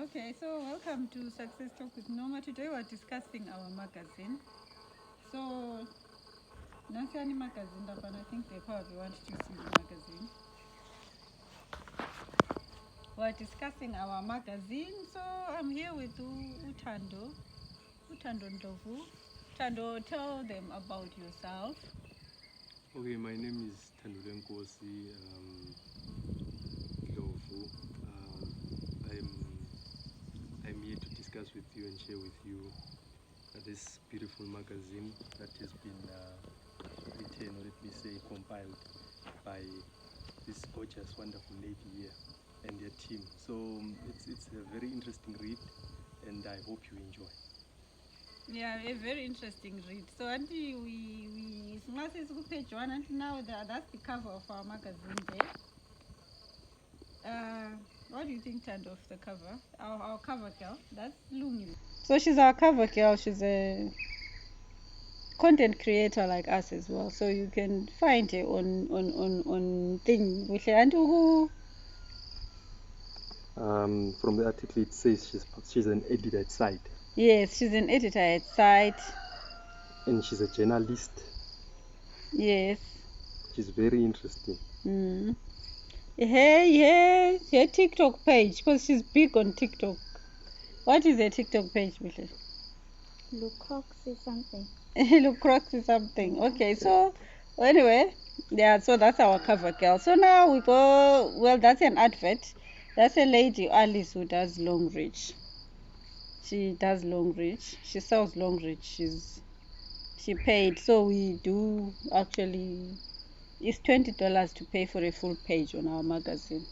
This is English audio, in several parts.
Okay, so welcome to Success Talk with Noma. Today we're discussing our magazine. So, Nancy magazine, but I think they probably want to see the magazine. We're discussing our magazine. So, I'm here with Utando Ndovu. Utando, tell them about yourself. Okay, my name is Tandule Nkosi Ndlovu. I'm here to discuss with you and share with you this beautiful magazine that has been written, or let me say compiled, by this gorgeous, wonderful lady here and their team. So it's a very interesting read, and I hope you enjoy. Yeah, a very interesting read. So, Auntie, we page 1 and now that's the cover of our magazine there. What do you think, Tando, of the cover? Our cover girl, that's Lungi. So she's our cover girl. She's a content creator like us as well. So you can find her on thing with her. And who? From the article, it says she's an editor at site. Yes, she's an editor at site. And she's a journalist. Yes. She's very interesting. Hey, her TikTok page, because she's big on TikTok. What is her TikTok page, Michelle? Lucroxy something. Lucroxy something. Okay, so anyway, yeah, so that's our cover girl. So now we go, well, that's an advert. That's a lady, Alice, who does long reach. She does long reach. She sells long reach. She paid. So we do actually, it's $20 to pay for a full page on our magazine.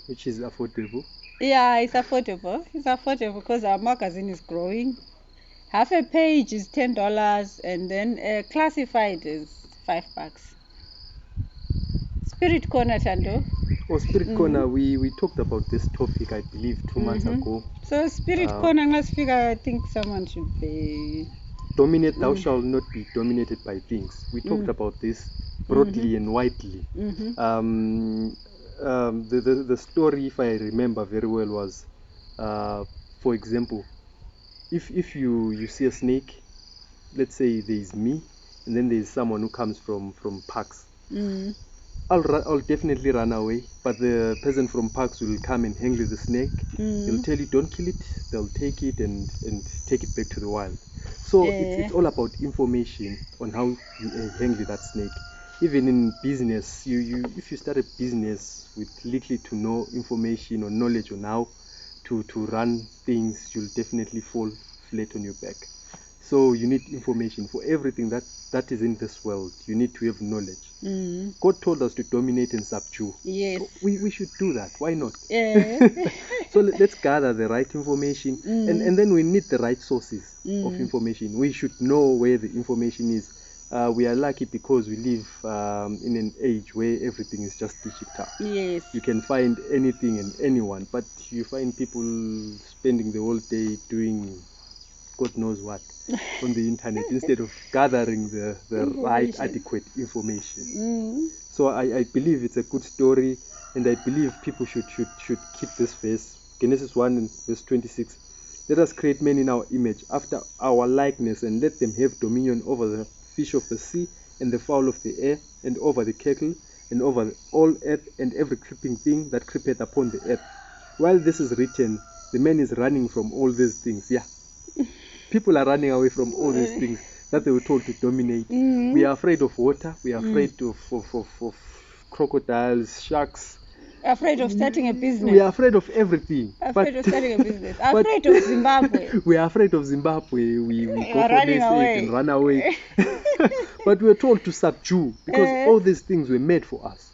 Which is affordable. Yeah, it's affordable. It's affordable because our magazine is growing. Half a page is $10, and then classified is $5. Spirit Corner, Tando. Oh, Spirit Corner, we talked about this topic, I believe, 2 months ago. So Spirit Corner, let's figure, I think someone should be... Dominate, thou shalt not be dominated by things. We talked about this broadly and widely. The story, if I remember very well, was, for example, if you see a snake, let's say there is me, and then there is someone who comes from parks. I'll definitely run away, but the person from parks will come and handle the snake. They'll tell you don't kill it. They'll take it and take it back to the wild. So it's all about information on how you handle that snake. Even in business, if you start a business with little to no information or knowledge on how to run things, you'll definitely fall flat on your back. So you need information for everything that is in this world. You need to have knowledge. God told us to dominate and subdue. Yes. So we should do that. Why not? Yeah. So let's gather the right information, and then we need the right sources of information. We should know where the information is. We are lucky because we live in an age where everything is just digital. Yes. You can find anything and anyone, but you find people spending the whole day doing God knows what on the internet instead of gathering the right, adequate information. So I believe it's a good story, and I believe people should keep this verse. Genesis 1 and verse 26. Let us create men in our image, after our likeness, and let them have dominion over the fish of the sea, and the fowl of the air, and over the cattle, and over all earth, and every creeping thing that creepeth upon the earth. While this is written, the man is running from all these things. Yeah. People are running away from all these things that they were told to dominate. We are afraid of water. We are afraid of crocodiles, sharks. Afraid of starting a business. We are afraid of everything. Afraid of starting a business. Afraid of Zimbabwe. We are afraid of Zimbabwe. We go for running this away. and run away. But we are told to subdue because all these things were made for us.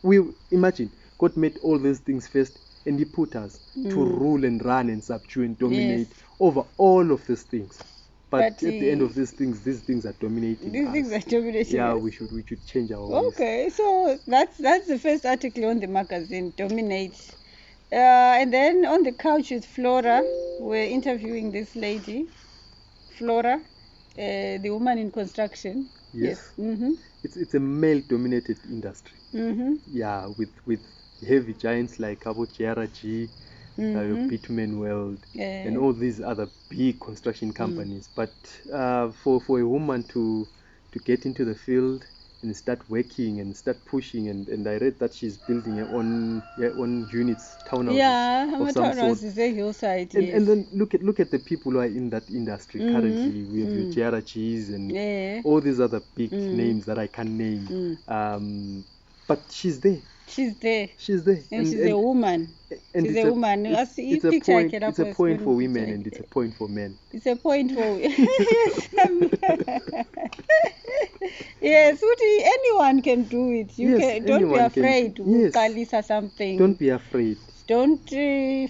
We imagine God made all these things first, and He put us to rule and run and subdue and dominate over all of these things. But at the end of these things are dominating These us. things are dominating Yeah, us. we should change our ways. Okay, so that's the first article on the magazine, Dominate. And then on the couch with Flora, we're interviewing this lady, Flora, the woman in construction. Yes. It's a male-dominated industry. Yeah, with heavy giants like Abo GRG, Mhm. Bitumen World, Yeah. and all these other big construction companies. But for a woman to get into the field and start working and start pushing, and I read that she's building her own units, townhouses Yeah, of some sort. Amazonas is a hillside, And yes. then look at the people who are in that industry currently. We have your Mm. Jerachi's and Yeah. all these other big Mm. names that I can't name. But she's there. She's there. She's there. And she's a woman. And She's it's a woman. it's a point. It's a point for women and it's a point for men. It's a point for yes. Yes, Uti, anyone can do it. You Yes, can. Don't be anyone can. afraid. Yes. Kalisa something. Don't be afraid. Don't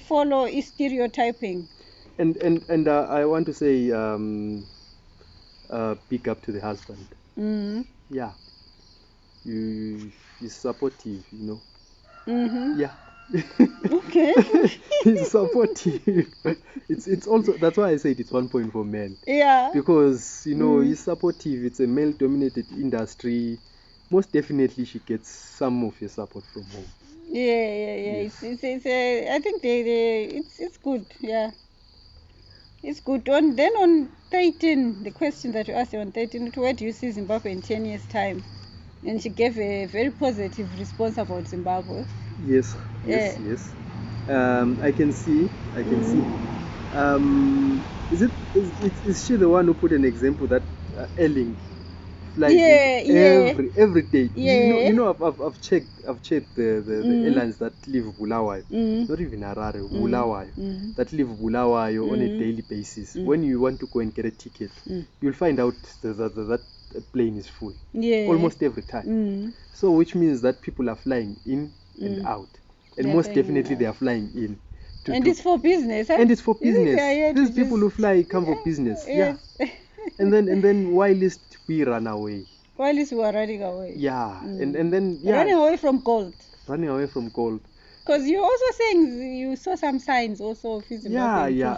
follow stereotyping. And I want to say big up to the husband. Mm. Yeah. He's supportive, you know. Mm-hmm. Yeah. Okay. He's supportive. It's also, that's why I said it's 1 point for men. Yeah. Because he's supportive. It's a male-dominated industry. Most definitely, she gets some of your support from home. Yeah. Yes. I think it's good. Yeah. It's good. On 13, the question that you asked on 13, where do you see Zimbabwe in 10 years' time? And she gave a very positive response about Zimbabwe. Yes. I can see. Is she the one who put an example that Elling flies every day? Yeah. I've checked the airlines that leave Bulawayo, not even Harare, Bulawayo, that leave Bulawayo on a daily basis. When you want to go and get a ticket, you'll find out that plane is full almost every time. So which means that people are flying in and out, and most definitely they are flying in. It's for business. Huh? And it's for business. These people who fly come for business. Yes. Yeah. and then whilst we run away. Whilst we are running away. Yeah. And then running away from gold. Running away from gold. Because you're also saying you saw some signs also of Zimbabwe. Yeah.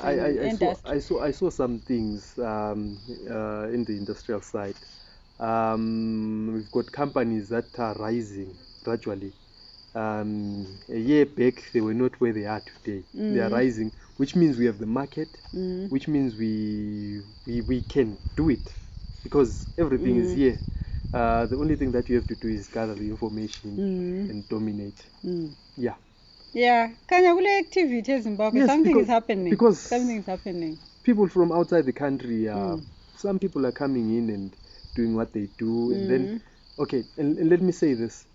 I saw some things in the industrial side. We've got companies that are rising gradually. A year back, they were not where they are today. They are rising, which means we have the market, which means we can do it because everything is here. The only thing that you have to do is gather the information and dominate. Yeah. Yeah. Kanyagule activity in Zimbabwe. Something is happening. Because something is happening. People from outside the country, some people are coming in and doing what they do, and then and let me say this.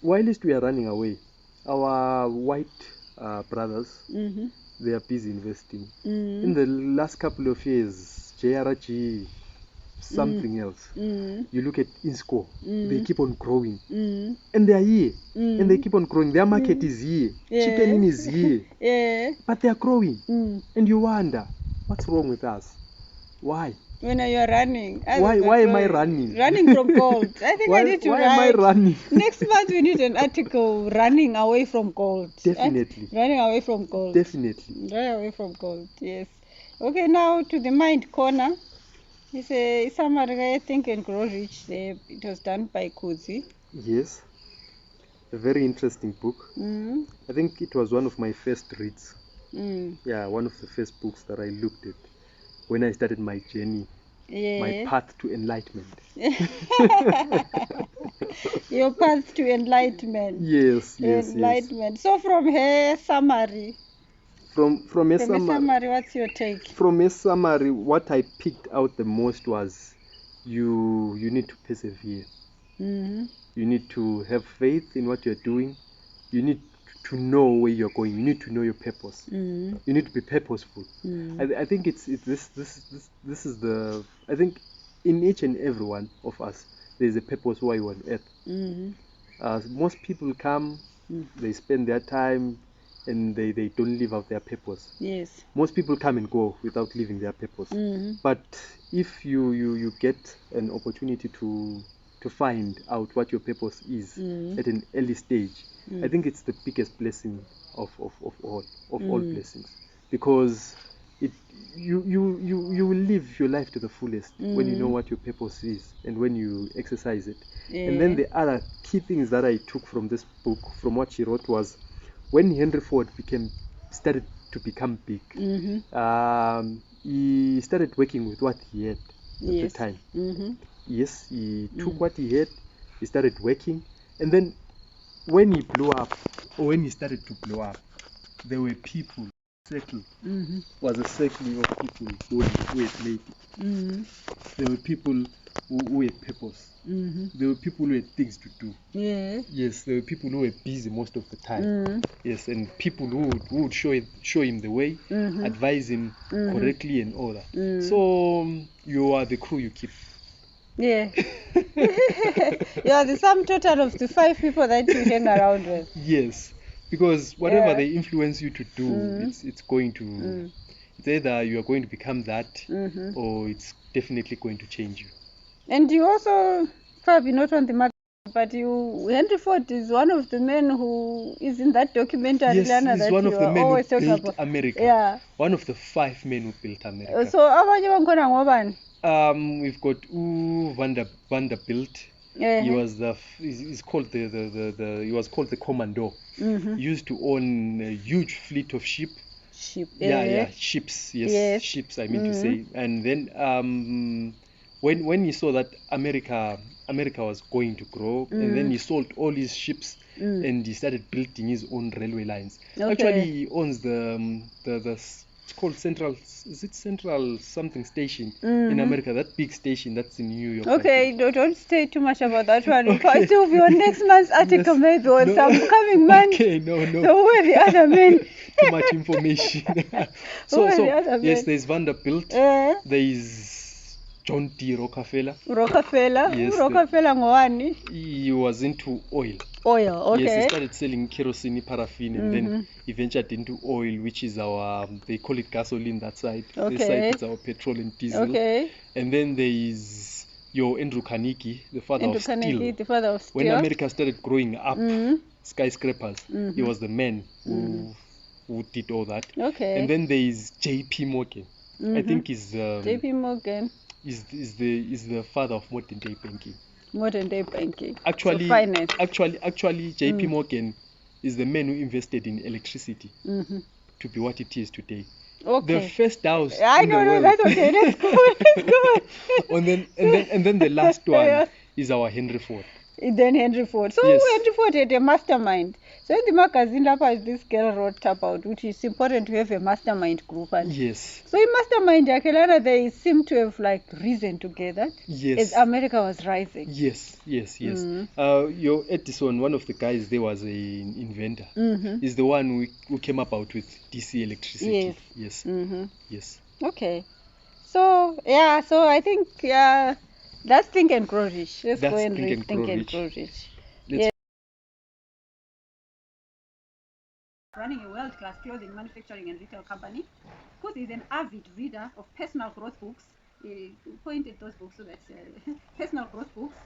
Whilst we are running away, our white brothers, they are busy investing. In the last couple of years, JRG, something else. You look at INSCO, they keep on growing. And they are here. And they keep on growing. Their market is here. Chicken in is here. But they are growing. And you wonder, what's wrong with us? Why? When you are running. Why am I running? Running from gold. I think I need to write. Why am I running? Next month we need an article, running away from gold. Definitely. Running away from gold. Definitely. Running away from gold, yes. Okay, now to the mind corner. It's a summary, I think, and Grow Rich. It was done by Kuzi. Yes. A very interesting book. I think it was one of my first reads. Yeah, one of the first books that I looked at when I started my journey, my path to enlightenment. Your path to enlightenment. Yes. Enlightenment. So from her summary. From a summary, what's your take? From a summary, what I picked out the most was you need to persevere. You need to have faith in what you're doing. You need to know where you're going. You need to know your purpose. You need to be purposeful. I think this is the, I think in each and every one of us there's a purpose why you're on earth. Most people come, they spend their time and they don't live out their purpose. Yes. Most people come and go without living their purpose. But if you get an opportunity to find out what your purpose is at an early stage, I think it's the biggest blessing of all blessings, because you will live your life to the fullest when you know what your purpose is and when you exercise it. And then the other key things that I took from this book, from what she wrote, was when Henry Ford became started to become big. Mm-hmm. He started working with what he had at Yes. the time. Mm-hmm. Yes, he took what he had, he started working, and then when he blew up, or when he started to blow up, there were people. Circle Mm-hmm. was a circle of people who had made it. Mm-hmm. There were people who had purpose. Mm-hmm. There were people who had things to do. Yeah. Yes, there were people who were busy most of the time. Mm-hmm. Yes, and people who would show him the way, Mm-hmm. advise him correctly and all that. Mm. So you are the crew you keep. Yeah. You are the sum total of the 5 people that you hang around with. Yes, because whatever Yeah. they influence you to do, it's going to. It's either you are going to become that, or it's definitely going to change you. And you also, probably not on the market, but Henry Ford is one of the men who is in that documentary. Yes, Lana, he's that one you of the are men who always talking built about. America. Yeah. One of the 5 men who built America. So abanye bangikhona ngobani? We've got Vanderbilt. He was he's called he was called the commandor. He used to own a huge fleet of ship. Ships. Yes, ships. I mean to say. And then when he saw that America was going to grow, and then he sold all his ships, and he started building his own railway lines. Okay. Actually, he owns the it's called Central something station in America, that big station that's in New York. Okay, don't say too much about that one. Okay. It will be on next month's article, maybe, or No. some coming month. Okay, no. So who are the other men? Too much information. so Who are the other yes, men? there's Vanderbilt. There is John D. Rockefeller. Yes, Rockefeller ngowani? He was into oil. Oil, okay. Yes, he started selling kerosene, paraffin, and then he ventured into oil, which is our, they call it gasoline that side. Okay. This side it's our petrol and diesel. Okay. And then there is your Andrew Carnegie, the father of steel. The father of steel. When America started growing up, skyscrapers, he was the man who did all that. Okay. And then there is J.P. Morgan. I think is J.P. Morgan is the father of modern day banking. Modern day banking. Actually, so finance. Actually, J.P. Morgan is the man who invested in electricity to be what it is today. Okay. The first house. I don't know. That's okay. Let's go. and then the last one is our Henry Ford. Then Henry Ford. So yes. Henry Ford had a mastermind. So in the magazine, this girl wrote about, which is important to have a mastermind group. And yes. So in mastermind, they seem to have like reason together. Yes. As America was rising. Yes. Your Edison, one of the guys there was an inventor. Is the one who came about with DC electricity. Yes. Yes. Okay. So I think that's Think and Grow Rich. Let's go and read Think and Grow Rich. Yes. Running a world-class clothing manufacturing and retail company, Kuzi is an avid reader of personal growth books. He pointed those books, so that's personal growth books.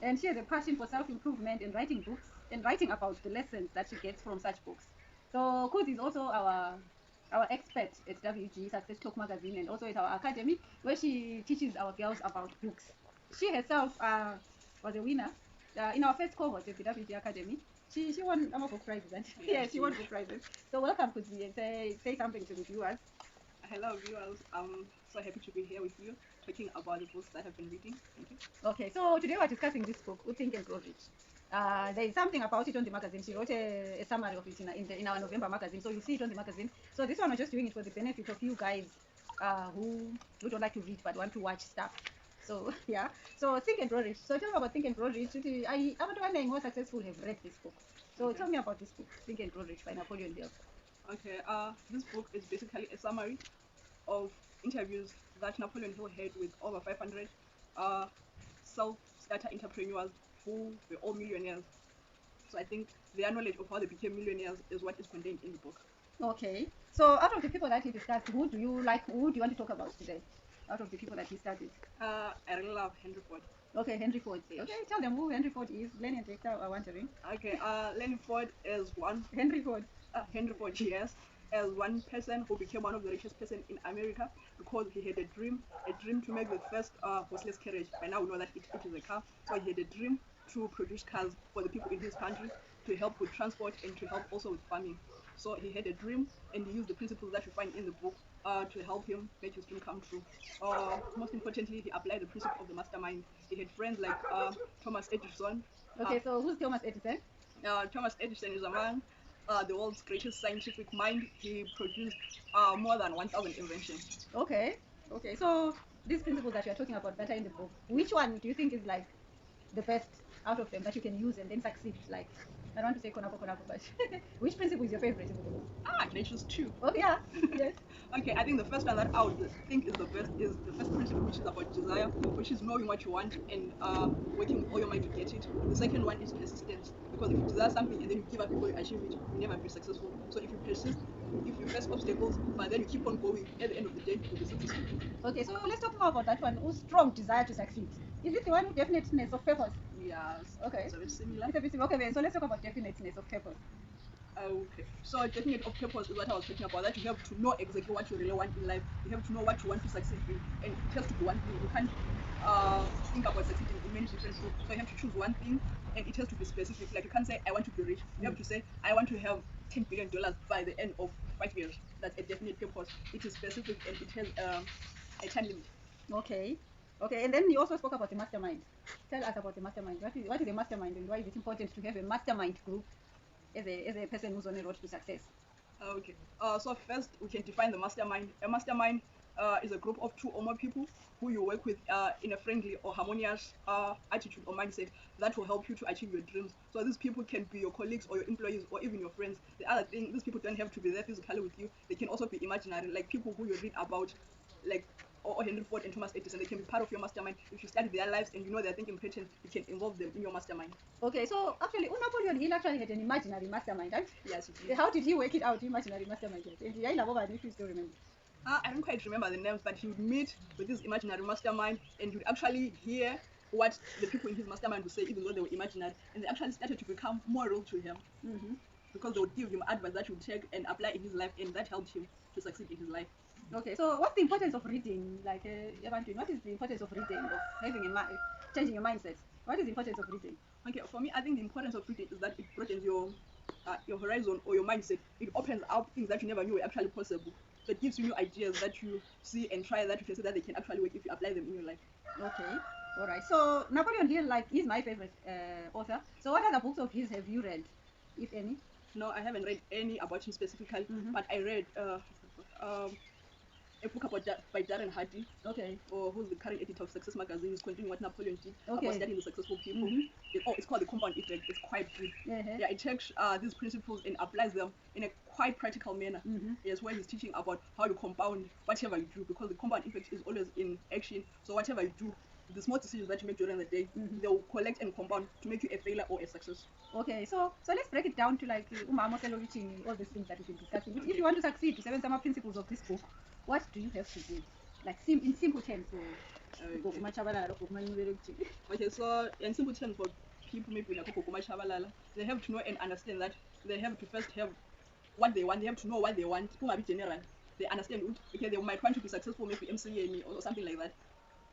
And she has a passion for self-improvement and writing books and writing about the lessons that she gets from such books. So Kuzi is also our expert at WG Success Talk magazine and also at our academy, where she teaches our girls about books. She herself was a winner in our first cohort at the WG Academy. She won book prizes. Yes, she won book prizes. So welcome, Kuzi, and say something to the viewers. Hello, viewers. I'm so happy to be here with you, talking about the books that I've been reading. Thank you. Okay, so today we're discussing this book, Think and Grow Rich. There is something about it on the magazine. She wrote a summary of it in our November magazine, so you'll see it on the magazine. So this one we're just doing it for the benefit of you guys who don't like to read but want to watch stuff. So yeah, so Think and Grow Rich. So tell me about Think and Grow Rich. I am more successful have read this book. So tell me about this book, Think and Grow Rich by Napoleon Hill. Okay, this book is basically a summary of interviews that Napoleon Hill had with over 500 self-starter entrepreneurs who were all millionaires. So I think their knowledge of how they became millionaires is what is contained in the book. Okay, so out of the people that he discussed, who do you want to talk about today? Out of the people that he studied? I really love Henry Ford. Okay, Henry Ford. Yes. Okay, tell them who Henry Ford is. Lenny and Dexter are wondering. Okay, Lenny Ford is one. Henry Ford. Henry Ford, yes, as one person who became one of the richest person in America because he had a dream to make the first horseless carriage. By now we know that it is a car. So he had a dream to produce cars for the people in his country, to help with transport and to help also with farming. So he had a dream, and he used the principles that you find in the book to help him make his dream come true. Most importantly, he applied the principle of the mastermind. He had friends like Thomas Edison. Okay, so who's Thomas Edison? Thomas Edison is among the world's greatest scientific mind. He produced more than 1,000 inventions. Okay, okay. So these principles that you're talking about that are in the book, which one do you think is like the best out of them that you can use and then succeed? Like, I don't want to say konako, but which principle is your favorite in the book? Can I choose two? Oh yeah, yes. Okay, I think the first one that I would think is the best is the first principle, which is about desire, which is knowing what you want and working with all your mind to get it. The second one is persistence, because if you desire something and then you give up before you achieve it, you never be successful. So if you persist, if you face obstacles, but then you keep on going, at the end of the day, you'll be successful. Okay, so let's talk more about that one. Who's strong desire to succeed? Is it the one with definiteness of purpose? Yes. Okay. It's a bit similar. It's a bit similar. Okay, so let's talk about definiteness of purpose. Okay, so definite of purpose is what I was talking about, that you have to know exactly what you really want in life. You have to know what you want to succeed in, and it has to be one thing. You can't think about succeeding in many different fields. So you have to choose one thing, and it has to be specific. Like you can't say I want to be rich. You have to say I want to have $10 billion by the end of 5 years. That's a definite purpose. It is specific and it has a time limit. Okay. Okay, and then you also spoke about the mastermind. Tell us about the mastermind. What is a mastermind, and why is it important to have a mastermind group as a person who's on a road to success? Okay. So first we can define the mastermind. A mastermind is a group of two or more people who you work with in a friendly or harmonious attitude or mindset that will help you to achieve your dreams. So these people can be your colleagues or your employees or even your friends. The other thing, these people don't have to be there physically with you. They can also be imaginary, like people who you read about, like or Henry Ford and Thomas Edison. They can be part of your mastermind. If you study their lives and you know their thinking pattern, you can involve them in your mastermind. Okay, so actually, Napoleon Hill actually had an imaginary mastermind, right? Yes, it is. How did he work it out, imaginary mastermind? And if you still remember. I don't quite remember the names, but he would meet with his imaginary mastermind and he would actually hear what the people in his mastermind would say, even though they were imaginary. And they actually started to become more real to him because they would give him advice that he would take and apply in his life, and that helped him to succeed in his life. Okay, so what's the importance of reading? Like, what is the importance of reading, of having changing your mindset? What is the importance of reading? Okay, for me, I think the importance of reading is that it broadens your horizon or your mindset. It opens up things that you never knew were actually possible. So it gives you new ideas that you see and try that you can see that they can actually work if you apply them in your life. Okay, all right. So Napoleon Hill, like, is my favorite author. So what other books of his have you read, if any? No, I haven't read any about him specifically, but I read a book by Darren Hardy, Okay. or who's the current editor of Success Magazine. He's continuing what Napoleon did Okay. about studying the successful people. It's called The Compound Effect. It's quite good. Yeah, it takes these principles and applies them in a quite practical manner. Yes, where he's teaching about how you compound whatever you do, because the compound effect is always in action. So whatever you do, the small decisions that you make during the day, they will collect and compound to make you a failure or a success. Okay, so let's break it down to like all these things that we've been discussing. If you want to succeed to 7 summer principles of this book, what do you have to do? Like in simple terms. Okay, so in simple terms for people maybe like they have to know and understand that they have to first have what they want. They have to know what they want. General. They understand, okay, they might want to be successful, maybe MCA or something like that.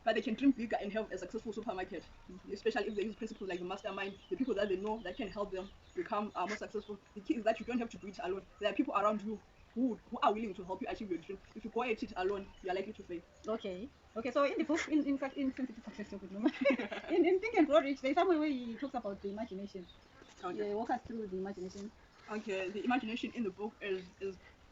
But they can dream bigger and have a successful supermarket, especially if they use principles like the mastermind, the people that they know that can help them become more successful. The key is that you don't have to do it alone. There are people around you who are willing to help you achieve your dream. If you go at it alone, you are likely to fail. Okay. Okay, so in the book, in Sensitive Success with Noma, in Think and Grow Rich, there's somewhere where he talks about the imagination. Okay. Yeah, walk us through the imagination. Okay, the imagination in the book is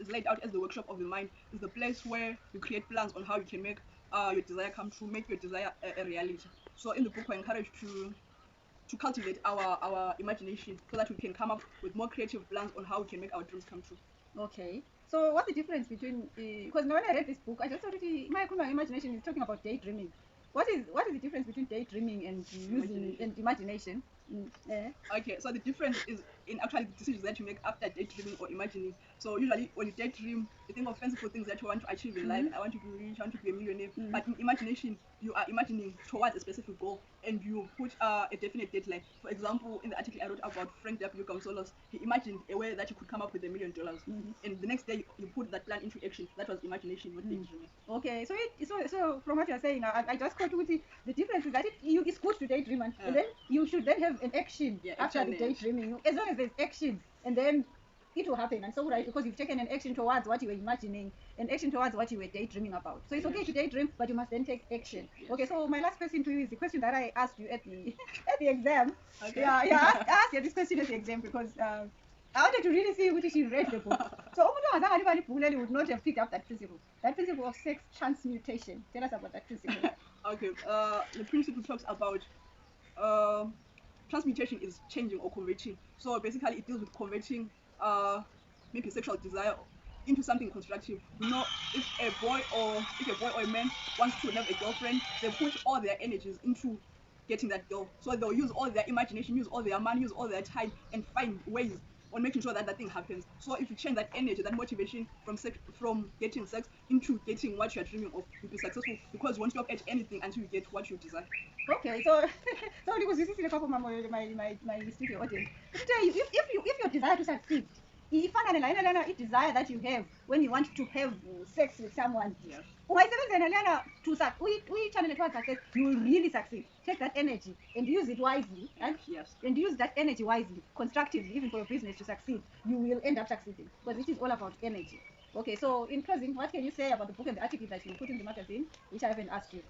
laid out as the workshop of the mind. It's the place where you create plans on how you can make your desire come true, make your desire a reality. So in the book, we're encouraged to cultivate our imagination so that we can come up with more creative plans on how we can make our dreams come true. Okay. So what's the difference between because when I read this book, I just thought my imagination is talking about daydreaming. What is the difference between daydreaming and using and imagination? Okay, so the difference is in actually the decisions that you make after daydreaming or imagining. So usually when you daydream, you think of fanciful things that you want to achieve in life. I want to be rich, I want to be a millionaire. But in imagination, you are imagining towards a specific goal and you put a definite deadline. For example, in the article I wrote about Frank W. Gonzalez, he imagined a way that you could come up with $1 million. And the next day you put that plan into action. That was imagination, not daydreaming. Okay, so from what you're saying, I just caught with the difference is that it's good to daydream and then you should then have an action after the daydreaming, as long as there's action, and then it will happen. And so right, because you've taken an action towards what you were imagining, an action towards what you were daydreaming about. So it's okay to daydream, but you must then take action. Okay, so my last question to you is the question that I asked you at the at the exam. Okay. Yeah, I asked you this question at the exam because I wanted to really see which she read the book. So Omuntu would not have picked up that principle of sex transmutation. Tell us about that principle. Okay. The principle talks about transmutation is changing or converting. So basically, it deals with converting maybe sexual desire into something constructive. You know, if a boy or a man wants to have a girlfriend, they put all their energies into getting that girl. So they'll use all their imagination, use all their money, use all their time, and find ways on making sure that that thing happens. So if you change that energy, that motivation from getting sex into getting what you're dreaming of, you'll be successful because you won't stop at anything until you get what you desire. Okay, so because this is a couple of my studio audience. If your desire to succeed, if a desire that you have when you want to have sex with someone, Yes. to channel towards success, you will really succeed. Take that energy and use it wisely, right? Yes. And use that energy wisely, constructively, even for your business to succeed. You will end up succeeding because it is all about energy. Okay, so in closing, what can you say about the book and the article that you put in the magazine, which I haven't asked you?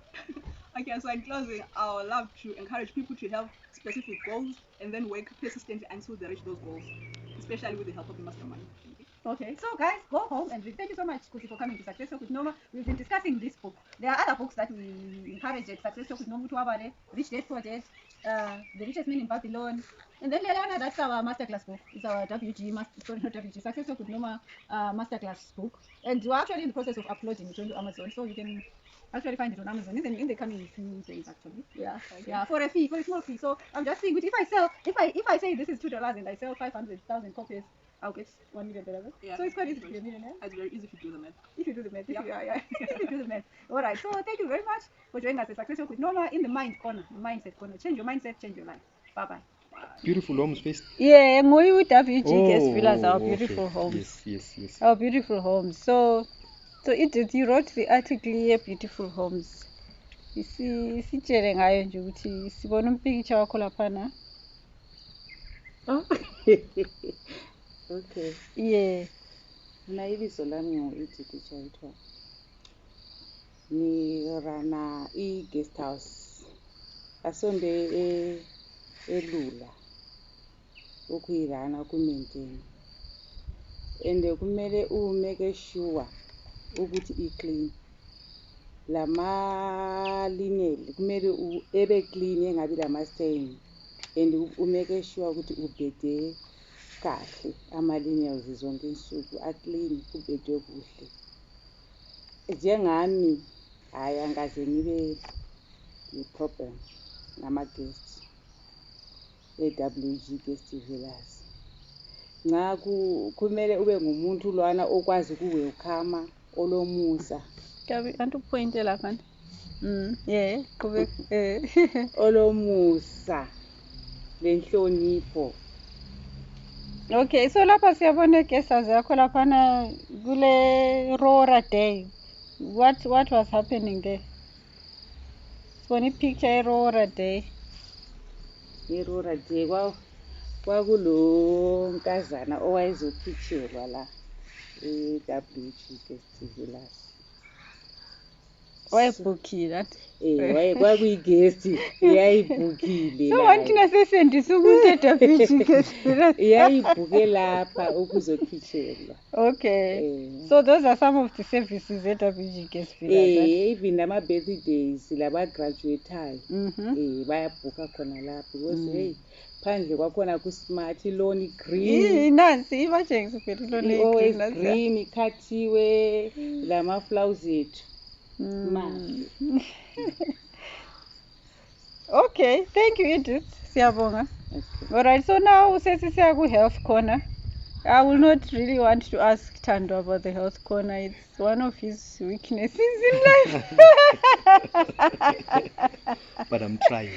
Okay, so in closing, I would love to encourage people to have specific goals and then work persistently until they reach those goals, especially with the help of the mastermind. Thank you. Okay, so guys, go home and read. Thank you so much, Kuti, for coming to Success Talk with Noma. We've been discussing this book. There are other books that we encourage at Success Talk with Noma, Rich Dad Poor Dad, The Richest Man in Babylon. And then Lelana, that's our masterclass book. It's our Success Talk with Noma masterclass book. And we're actually in the process of uploading it onto Amazon, so you can actually find it on Amazon in the coming few days actually. Yeah. Okay. Yeah, for a small fee. So I'm just saying, if I say this is $2 and I sell 500,000 copies, I'll get $1 million. Yeah, So it's quite easy to be a millionaire. It's very easy if you do the math. If you do the math, Yeah. if you do the math. All right. So thank you very much for joining us at Success Talk with Noma in the mind corner, the mindset corner. Change your mindset, change your life. Bye bye. Beautiful homes first. Yeah, Moyu WG guest villas, our okay. beautiful homes. Yes. Our beautiful homes. So Edith, you wrote the article here, beautiful homes. Sitshele ngayo nje ukuthi sibona umpikitsha wakho laphana. Oh. Okay. Yeah. Mina ibizo lami ngu-Edith Chaitwa. Ngirana i-guest house asonde elula ukuyirana ku-maintain and kumele umeke sure ukuthi i-clean. Lama-linel kumele ebe clean engabi lama-stain and umeke sure ukuthi ubhede kahle ama-lineals zonke insuku aclean kubhedwe kuhle. Njengami hayi angaze ngibe ne-problem ngama-guests e-WG Guest Villas. Kumele ube ngumuntu lwana okwazi ukuwelcome olomusa. Kanti upointe lapha. Yeah, kube Olomusa lenhlonipho. Okay, so lapha siyabona guests yakho laphana kule Aurora Day. What was happening there? Sibona ipicture Aurora Day. Aurora Day kwakulo nkazana owayezophitshelwa la e-WG Guest Villas. Wayebhukhile kwakuyi-guest yayibhukile. So wanti nasesendisa umuntu e-WG Guest Villas. Yayibhuke lapha ukuzophitshelwa. Okay. So those are some of the services at WG Guest Villas. Even nama-birthdays laba-graduatayo bayabhuka khona lapho because hey phandle kwakhona ku-smart iloni green. Nansi ibatshengisa phela iloni always green ikhathiwe lama-flowers ethu. Okay, thank you Edith. Siyabonga. Okay. All right, so now sesisiya ku-health corner. I will not really want to ask Thando about the health corner. It's one of his weaknesses in life. But I'm trying.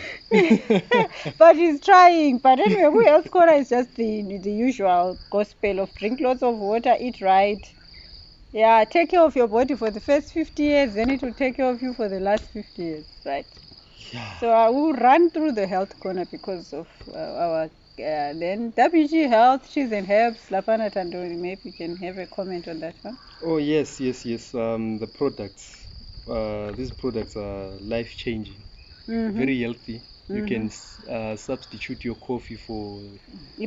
But he's trying. But anyway, health corner is just the usual gospel of drink lots of water, eat right. Yeah, take care of your body for the first 50 years, then it will take care of you for the last 50 years, right? Yeah. So I will run through the health corner because of our Then WG Health, Cheese and Herbs, Lapana Tandori, maybe you can have a comment on that one. Oh yes. The products. These products are life changing. Very healthy. You can substitute your coffee for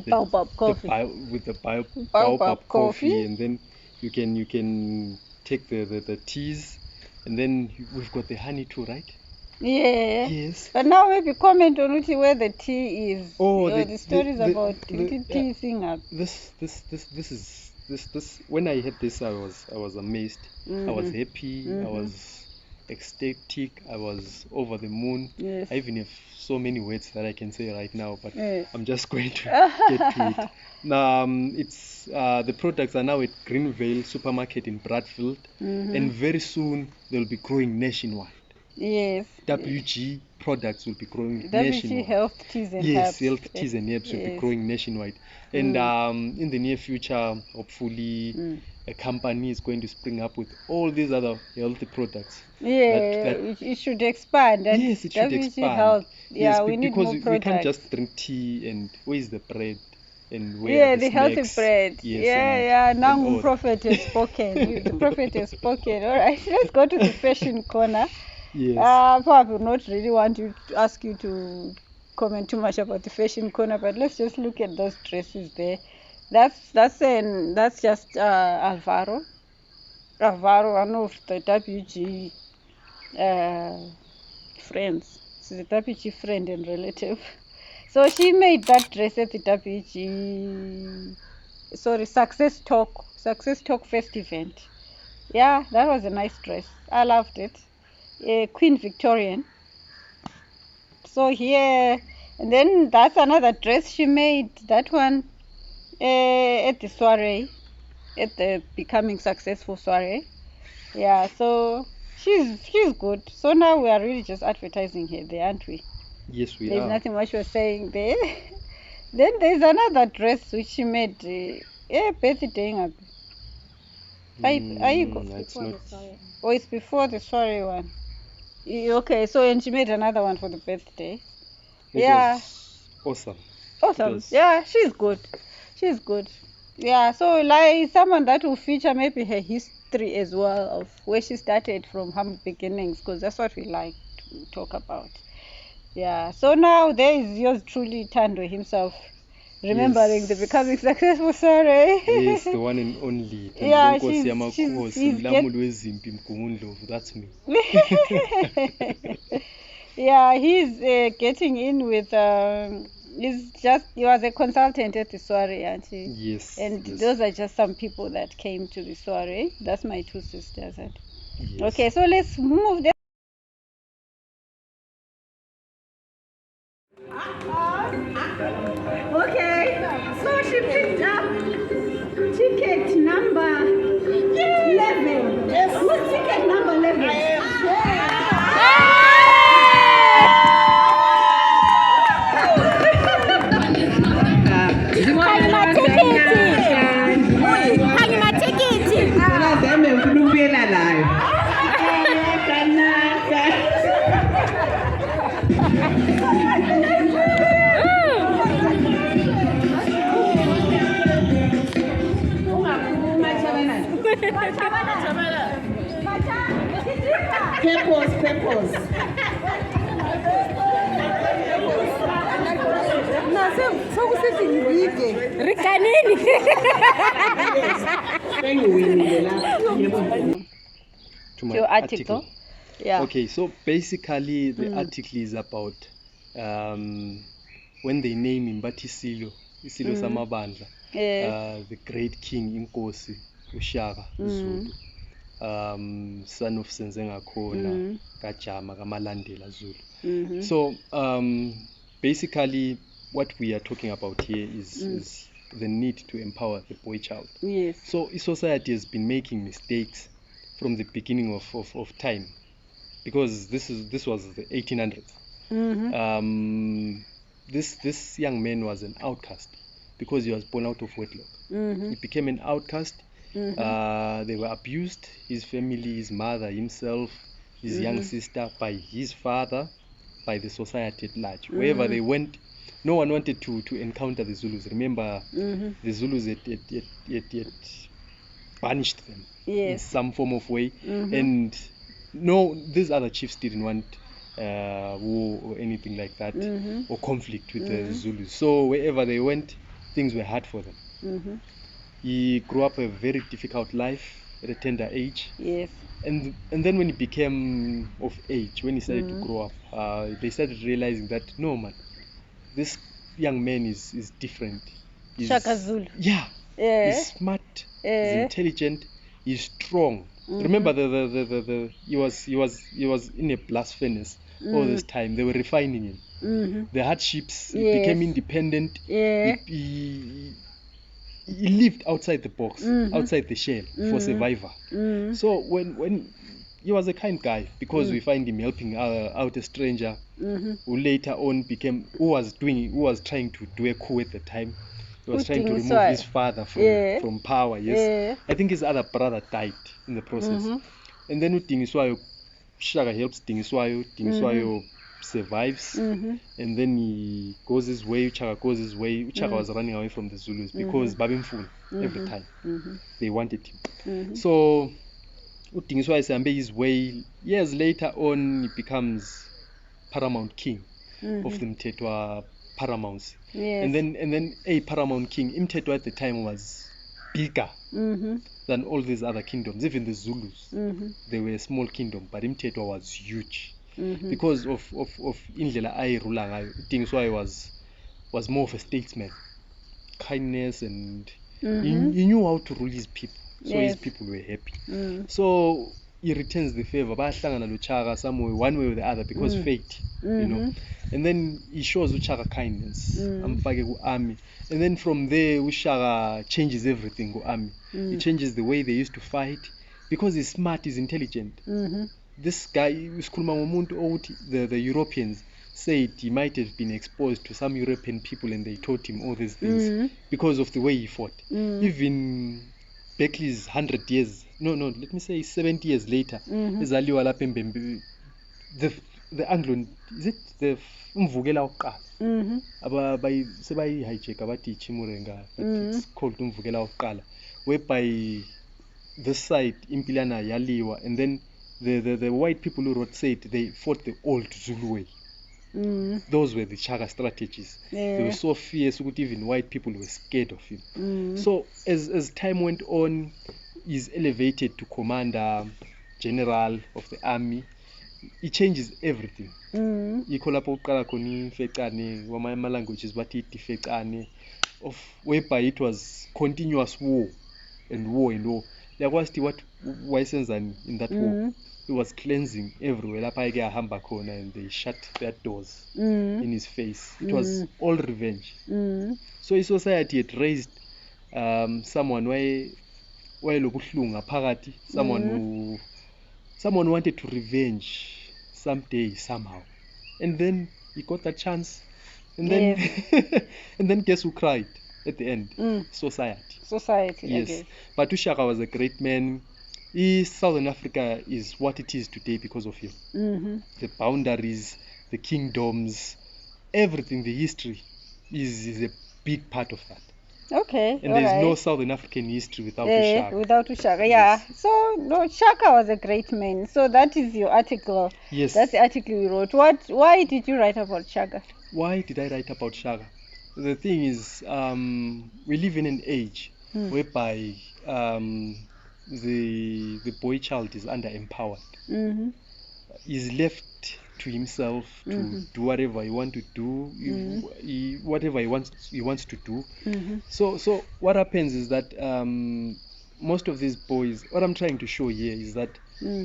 Baobab coffee. with the Baobab baobab coffee. coffee, and then you can take the teas, and then we've got the honey too, right? Yeah. Yes. But now maybe comment on where the tea is. Oh, the stories about tea thing up. This when I had this, I was amazed. I was happy. I was ecstatic. I was over the moon. Yes. I even have so many words that I can say right now, but Yes. I'm just going to get to it. Now, it's the products are now at Greenvale Supermarket in Bradfield, and very soon they'll be growing nationwide. Yes. WG products will be growing WG nationwide. Health Teas and Yes, Herbs. Health Teas and Herbs will be growing nationwide. And in the near future, hopefully, a company is going to spring up with all these other healthy products. It should expand. And yes, it should WG expand. Health. Yes, we need because more we products. can't just drink tea and where's the bread and where are the snacks? healthy bread. Yes, Now and all. Prophet has spoken. The Prophet has spoken. All right, let's go to the fashion corner. Yes. I would not really want to ask you to comment too much about the fashion corner, but let's just look at those dresses there. That's just Alvaro, one of the WG friends. She's a WG friend and relative. So she made that dress at the Success Talk Fest event. Yeah, that was a nice dress. I loved it. Queen Victorian. So here, and then that's another dress she made. That one at the soiree, at the Becoming Successful soiree. Yeah, so she's good. So now we are really just advertising her there, aren't we? Yes, we There's are. nothing much we're saying there. Then there's another dress which she made. Birthday. Are you it's not. Oh, it's before the soiree one. Okay, so and she made another one for the birthday. It Yeah. was awesome. Awesome. Yeah, she's good. Yeah, so like someone that will feature maybe her history as well of where she started from humble beginnings, because that's what we like to talk about. Yeah, so now there is yours truly, Tando himself, remembering Yes. the Becoming Successful soiree. Yes, the one and only. Yeah, That's me. Yeah, he's getting in with. He was a consultant at the soiree, aren't he? Yes. And yes. those are just some people that came to the soiree. That's my two sisters. Yes. Okay, so let's move there. Okay, so she picked up ticket number 11. Who's ticket number 11? Peppers. To my Your article. Yeah. Okay, so basically the article is about when they name him Isilo Samabandla, the great king Inkosi Ushaka Zulu, son of Senzenga Khona, Kajama, Kamalandela Zulu. So basically what we are talking about here is the need to empower the boy child. Yes. So society has been making mistakes from the beginning of time, because this was the 1800s. This young man was an outcast because he was born out of wedlock. He became an outcast. They were abused, his family, his mother, himself, his young sister, by his father, by the society at large. Wherever they went, no one wanted to encounter the Zulus. Remember, Mm-hmm. the Zulus had banished them in Yes. some form of way, Mm-hmm. and no, these other chiefs didn't want war or anything like that, Mm-hmm. or conflict with Mhm. the Zulus. So wherever they went, things were hard for them. Mm-hmm. He grew up a very difficult life at a tender age, Yes. and then when he became of age, when he started Mhm. to grow up, they started realizing that no, man, this young man is different. He's, Shaka Zulu. yeah, Yeah. he's smart, he's Yeah. intelligent, he's strong. Mhm. Remember the he was in a blast furnace all this time. They were refining him. Mm-hmm. The hardships, he Yes. became independent. Yeah. He lived outside the box, Mhm. outside the shell for Mhm. survivor. Mm-hmm. So when he was a kind guy, because we find him helping out a stranger Mm-hmm. who later on who was trying to do a coup at the time. He was Who trying to remove Dingiswayo? his father Yeah. from power. Yes, Yeah. I think his other brother died in the process. Mhm. And then Dingiswayo, Shaka helps Dingiswayo. Dingiswayo survives, and then he goes his way. Chaka goes his way. Chaka was running away from the Zulus because Babemfun every time they wanted him. So Dingiswayo Sambe his way. Years later on, he becomes paramount king of the Mtetwa paramounts. Yes. And then a paramount king, Mtetwa at the time was bigger than all these other kingdoms. Even the Zulus, they were a small kingdom, but Mtetwa was huge because of indlela ayirula ngayo. Dingiswayo was more of a statesman, kindness, and he knew how to rule his people, so his Yes. people were happy. So he returns the favor. Bahlangana lo Chaka somewhere, one way or the other, because fate, you know. And then he shows Uchaka kindness. Amfake ku-army. And then from there, Uchaka changes everything ku-army. He changes the way they used to fight because he's smart, he's intelligent. This guy, the Europeans said he might have been exposed to some European people and they taught him all these things because of the way he fought. Even Beckley's 100 years, let me say 70 years later, ezaliwa lapha eMbembe, the Anglo, is it the umvukela wokuqala? Sebayi-hijack abathi iChimurenga, but it's called umvukela wokuqala, whereby this side impilana yaliwa, and then the white people who wrote said they fought the old Zulu way. Those were the Chaka strategies. They were so fierce that even white people were scared of him. So as time went on, he's elevated to commander general of the army. He changes everything. Yikho lapho uqala khona ifecane, kwamanye languages bathi ifecane, of whereby it was continuous war and war and war. Yakwazi what wayesenzani in that war. He was cleansing everywhere. Lapha ayeke ahamba khona and they shut their doors in his face. It was all revenge. So his society had raised someone wayelobuhlungu ngaphakathi, someone wanted to revenge someday somehow, and then he got that chance, and then and then guess who cried at the end? Society. Yes. Okay. But Ushaka was a great man. Southern Africa is what it is today because of him. The boundaries, the kingdoms, everything, the history is a big part of that. Okay. And there's no Southern African history without Ushaka. Without Ushaka, yeah. Yes. So, no, Shaka was a great man. So that is your article. Yes. That's the article you wrote. Why did you write about Shaka? Why did I write about Shaka? The thing is, we live in an age whereby the boy child is underempowered. He's left to himself to do whatever he wants to do, whatever he wants to do. So what happens is that most of these boys, what I'm trying to show here is that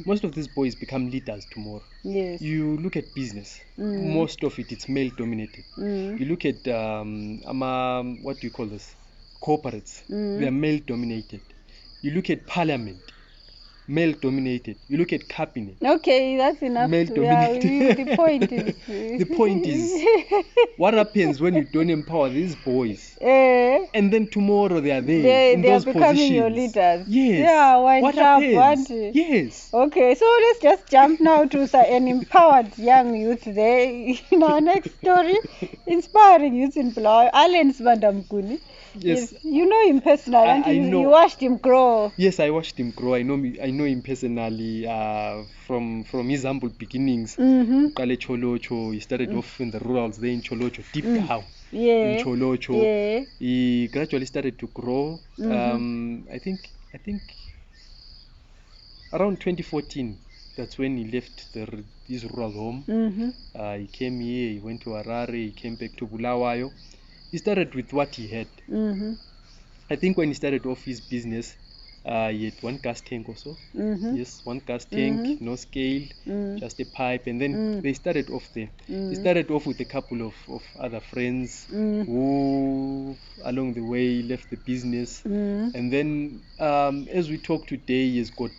most of these boys become leaders tomorrow. Yes. You look at business, most of it's male dominated. You look at what do you call this? Corporates, they are male dominated. You look at parliament, male dominated. You look at cabinet. Okay, that's enough. Male The point is. The point is, what happens when you don't empower these boys? Eh, And then tomorrow they are there in they are those becoming positions. your leaders. Yes. Yeah, why What trap, happens? what? Yes. Okay, so let's just jump now to an empowered young youth there. In our next story, inspiring youth in Bulawayo, Alan Svandamkuni. Yes. You know him personally, and I you know. watched him grow. Yes, I watched him grow. I know him personally from his humble beginnings. Mm-hmm. Kale Cholocho, he started off in the rurals there in Cholocho, deep down Yeah. in Cholocho. Yeah. He gradually started to grow. I think around 2014, that's when he left his rural home. Mm-hmm. He came here, he went to Harare, he came back to Bulawayo. He started with what he had. Mm-hmm. I think when he started off his business, he had one gas tank also. Mm-hmm. Yes, one gas tank, no scale, just a pipe, and then they started off there. He started off with a couple of other friends who along the way left the business. And then as we talk today, he's got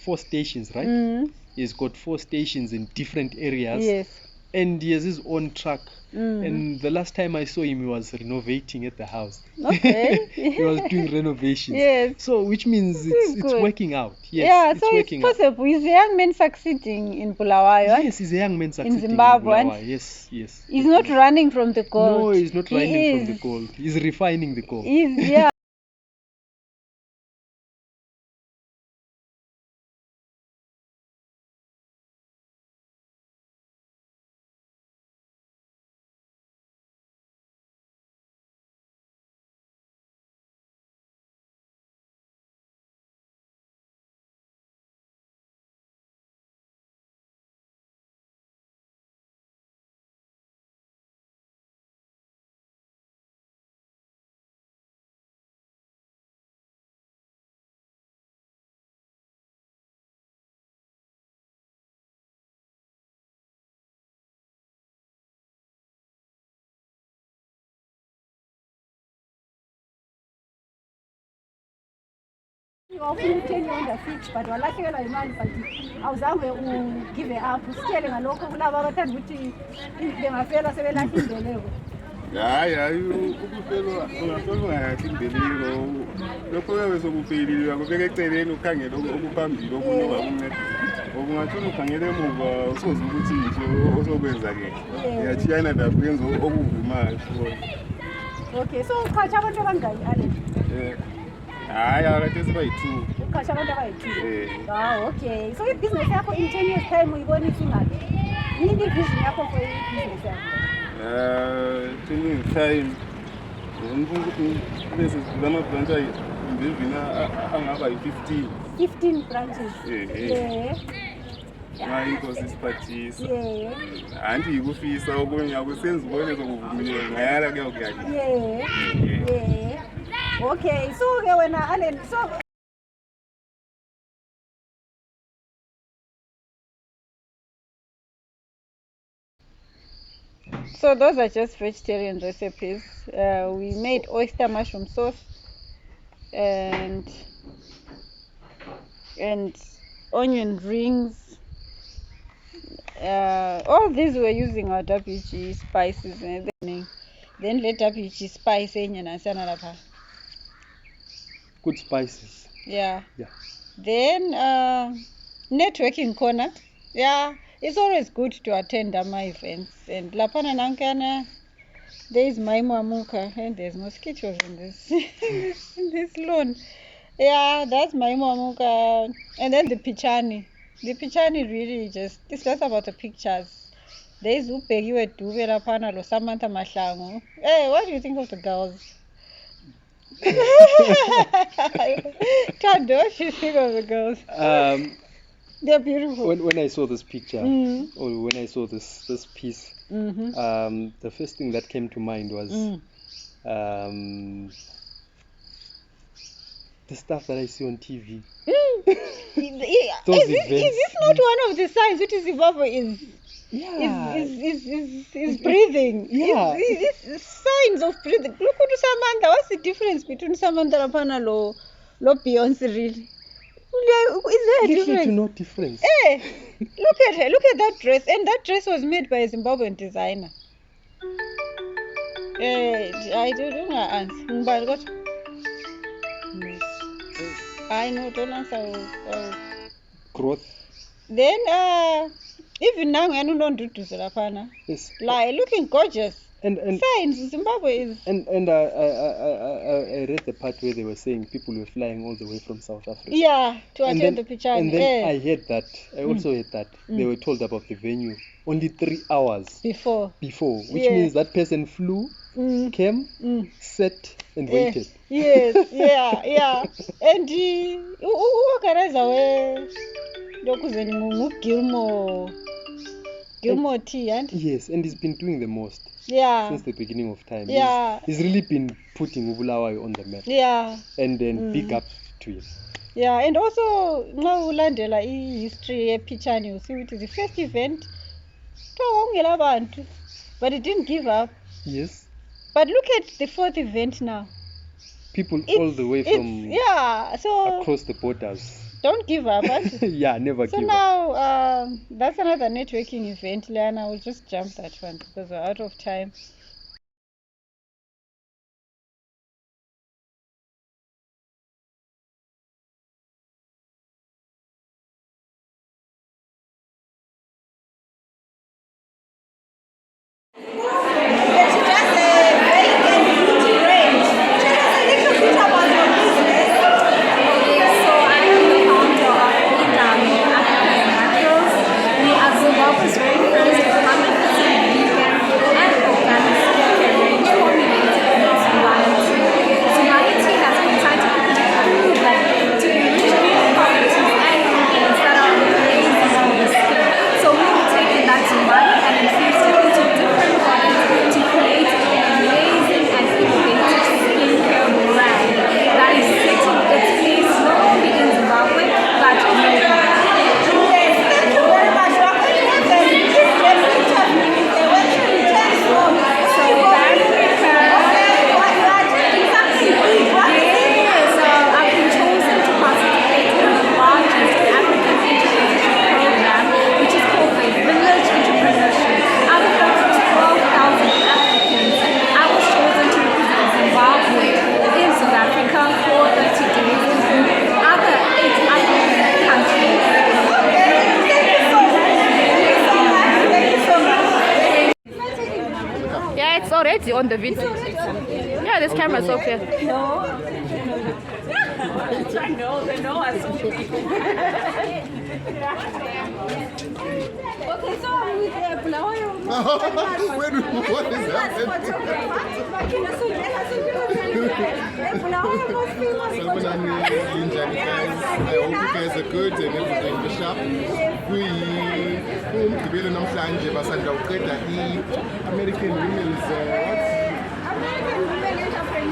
4 stations, right? He's got 4 stations in different areas. Yes. And he has his own truck. And the last time I saw him, he was renovating at the house. Okay. He was doing renovations. Yes. So, which means it's good. working out. Yes, Yeah, it's so it's working out. possible. Is a young man succeeding in Bulawayo? Yes, he's a young man succeeding in Zimbabwe. Bulawayo. Yes. He's not running from the gold. No, he's not He running is. from the gold. He's refining the gold. Yeah. Wafuna ukutheni underfit but walahlekelwa imali but awuzange ugive up usitshele ngalokho kulabo abathanda ukuthi bengafela sebelahla imbeleko. hayi ukufelwa ungafelwa ngayakhi imbeleko lokho kuyabe sokufelile akubeka eceleni ukhangele okuphambili okunoba kunceda okungathula ukhangele emuva usoze ukuthi nje osokwenzake iyachiyana dakwenza okuvumayo. Okay, so uqhatsha abantu abangaki ale? hayi akade sibayi-2. Uqhatsha abantu abayi-2. Okay, so ibhizinesi yakho in 10 years time uyibonisa ingaphi? Yini ivision yakho for ibhizinesi yakho? 10 years time ngifuna ukuthi bese zamabranch ngivina angaba yi-15. 15 branches. Yeah. Hayi inkosi isiphathisa. Yeah. Anti yikufisa okunye akusenzi ubone sokuvumile ngayala kuyakuyaki. Yeah. Okay, so ke wena Allen, So those are just vegetarian recipes. We made oyster mushroom sauce and onion rings. All these we're using our WG spices and then let WG spice in. Good spices. Yeah. Yeah. Then networking corner. Yeah, it's always good to attend my events. And Lapana Nankana, there is my Mamuka, and there's mosquitoes in this in this lawn. Yeah, that's my Mamuka. And then the Pichani. The Pichani really it's just about the pictures. There is Upegiwe Dube Lapana Lo Samantha Mashango. Hey, what do you think of the girls? Tando, what do you think of the girls? They're beautiful. When I saw this picture or when I saw this piece, the first thing that came to mind was the stuff that I see on TV. Those events. Is this not one of the signs that Zimbabwe is breathing? Yeah. It's signs of breathing. Look at Samantha. What's the difference between Samantha Rapana lo Beyonce really? Is there a Little to difference? no difference. Hey, look at her. Look at that dress. And that dress was made by a Zimbabwean designer. I don't know answer. But what? I know, don't answer. Growth. Then, even now, I don't do Lapana. Yes. Like, looking gorgeous. And Signs, Zimbabwe is. And I read the part where they were saying people were flying all the way from South Africa. Yeah, to And attend then, the picture. and then I heard that. I also heard that they were told about the venue only 3 hours before, which Yeah. means that person flew, came, sat, and waited. Yes, yeah. And organizer Gilmore T, and yes, and he's been doing the most. Yeah. Since the beginning of time. Yeah. He's really been putting Ubulawayo on the map. Yeah. And then big up to him. Yeah, and also now ulandela history ePichani, you see it is the first event. But it didn't give up. Yes. But look at the 4th event now. People all the way from so across the borders. Don't give up. Yeah, never so give now, up. that's another networking event, Liana. We'll just jump that one because we're out of time. Already on the video. Yeah, this camera is okay. No, they know us. Okay, so with Bulawayo. What is happening? Salmonani, Linjani guys. I hope you guys are good and everything. The shop. Umgibelo namhlanje basanda uqeda i-American Women's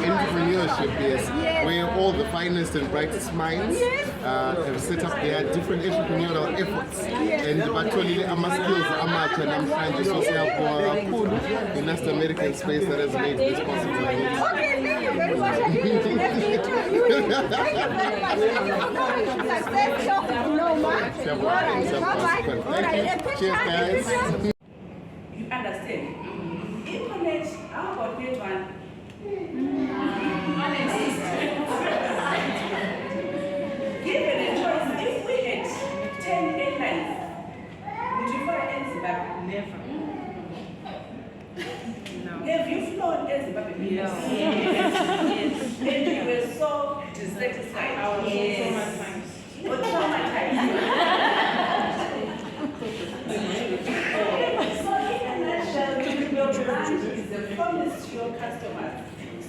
entrepreneurship, yes, where all the finest and brightest minds have set up their different entrepreneurial efforts, and batholile ama-skills amatsha namhlanje, so siyabonga kakhulu i-Nast American space that has made this possible. Thank you. Cheers, guys. You understand? Internet, how about that one? Given a choice, if we had 10 airlines, would you fly Zimbabwe? Never. No. Have you flown Zimbabwe? No. Yes. And you were so dissatisfied. I was so traumatized. But traumatized. Your brand is the promise to your customers.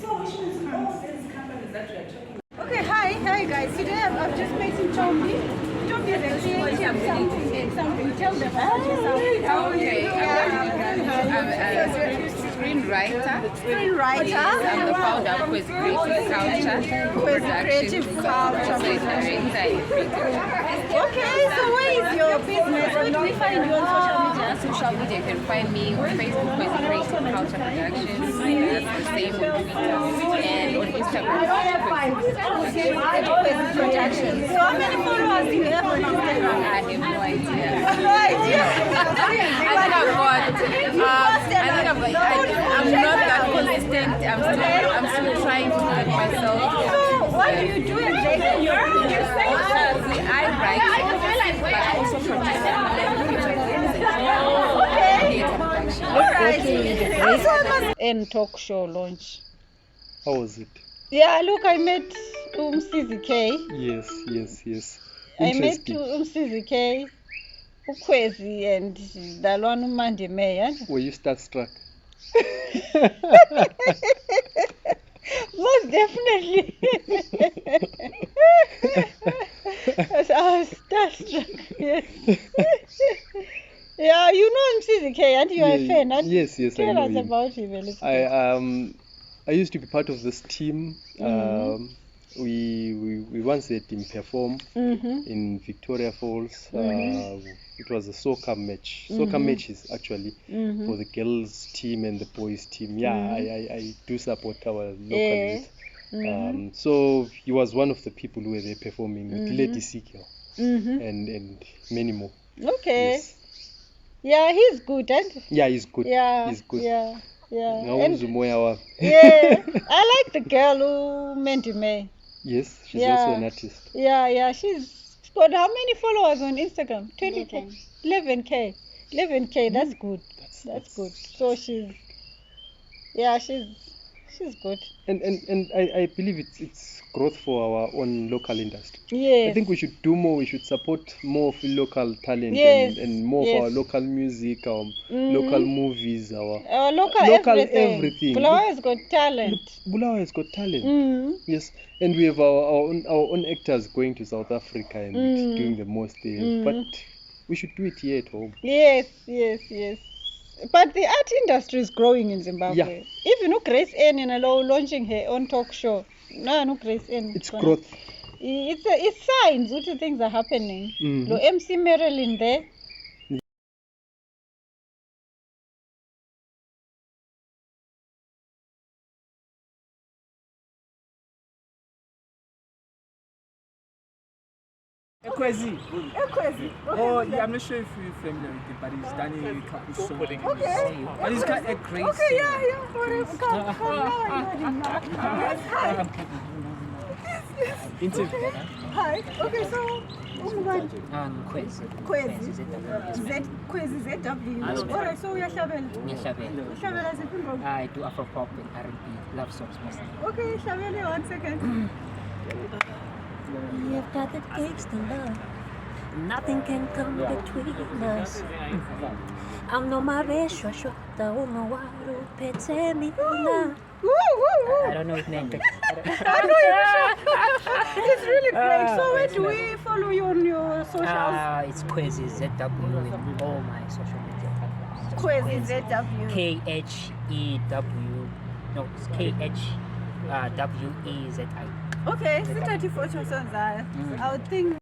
So which means all sales companies that we are talking about. Okay, hi guys. Today I've just met in Chombi. Chombi is a creative something. Tell them about yourself. Okay, I'm a screenwriter. I'm the founder of Quiz Creative Culture. Creative Culture. Director. Okay, so where is your business? Where do we find you on social media? on social media, you can find me on Facebook, Crazy Creative Culture Productions. That's the same on Twitter. And on Instagram, Productions. So how many followers do you have on Instagram? I have no idea. No idea. I'm not that consistent. I'm still trying to find myself. So what do you do exactly? I write, but I also produce and talk show launch. How was it? Yeah, look, I met CZK. Yes, yes, yes. I met Interesting. CZK, Ukwezi, and the one Mandi Mayor. Were you starstruck? Most definitely. Yes, I was starstruck. Yes. Yeah, you know him, CZK, and you are a fan. And yes, yes, I tell know us him. about him a little bit. I used to be part of this team. We once had him perform in Victoria Falls. It was a soccer match. Soccer matches actually for the girls team and the boys team. Yeah, I do support our local youth. So he was one of the people who were there performing with Lady Sikyo and many more. Okay. Yes. Yeah, he's good, and Yeah, he's good. yeah, He's good. Yeah, yeah. And, Yeah, I like the girl who Mandy May. yes, she's also an artist. Yeah, she's got how many followers on Instagram? 11K. 11K, that's good. That's good. So she's good. And I believe it's growth for our own local industry. Yes. I think we should do more. We should support more of local talent and more of our local music, our local movies, our local everything. Bulawayo has got talent. Bulawayo has got talent. Yes, and we have our own actors going to South Africa and doing the most there. But we should do it here at home. Yes. But the art industry is growing in Zimbabwe. Yeah. Even Grace Ann in launching her own talk show. No, Grace Ann. It's growth. It's signs what things are happening. Lo MC Marilyn there. Ekwezi. Oh, yeah, I'm not sure if you're familiar with it, but it's Danny so okay. But it's got a great Okay, yeah. interview. Hi. Okay, so Kwezi. Kwezi ZW. Alright, so uyahlabela. Ngiyahlabela. Uhlabela ziphi ingoma? I do Afro pop and R&B, love songs mostly. Okay, hlabele 1 second. You've got the gangsta love. Nothing can come between us. I'm no my best, shwa the woman waru pete me na. I don't know his name. I know it's really great. So where do we follow you on your socials? It's Kwezi ZW in all my social media platforms. Kwezi ZW. KHEW. No, it's KHWEZI. Okay, sithathi photo sonzayo. I would think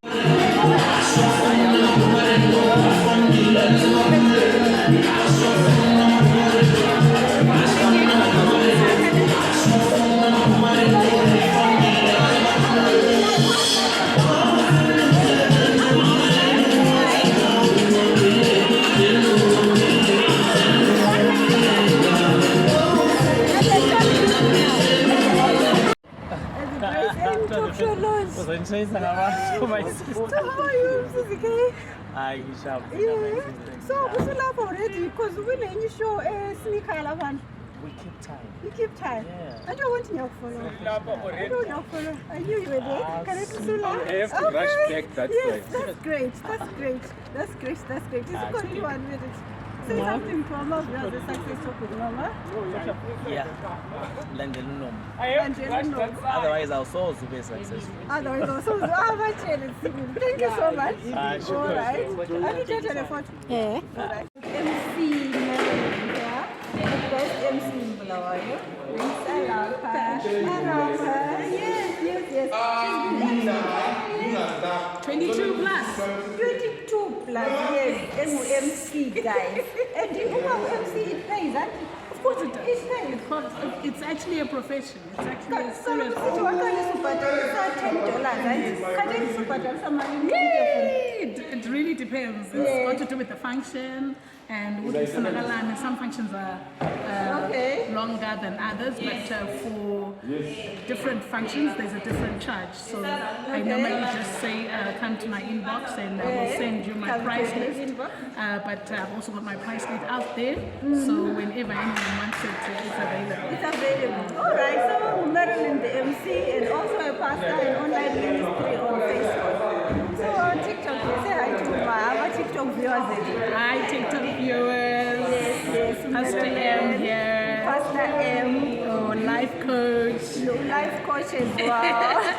Uzonishayisa ngabantu my sister. How are you, CZK? Hayi ngishapha. So usulapho already because kule show sneaker laphana. We keep time. You keep time. Yeah. I don't want to follow. I don't know follow. I knew you were there. Can I see you? I have to rush back that yes, way. That's great. It's only 1 minute. Say something to Mama. We are the success talk with Mama. Yeah. Landel Noma. Noma. Otherwise I'll also be successful. Thank you so much. All right. Have you taken a photo? Yeah. All right. MC Marilyn, yeah. The best MC in Bulawayo. I love her. Yes. She's been 22 plus. 22 plus years engu-MC, guys. And MC, it pays, and Of course it does. it pays. It's actually a profession. It's actually a So serious ukuthi waqalisa ubhadalisa $10, and khathesi ubhadalisa malini? It really depends. It's got to do with the function and what is and some functions are longer than others, but for different functions there's a different charge. So I normally just say come to my inbox and I will send you my price list. But I've also got my price list out there, so whenever anyone wants it, it's available. It's available. All right, so Marilyn, the MC, and also a pastor in online ministry on Facebook. So on TikTok, say hi to our TikTok viewers. Hi TikTok viewers. Yes, Pastor M here. Pastor M. Oh, life coach. Life coach as well.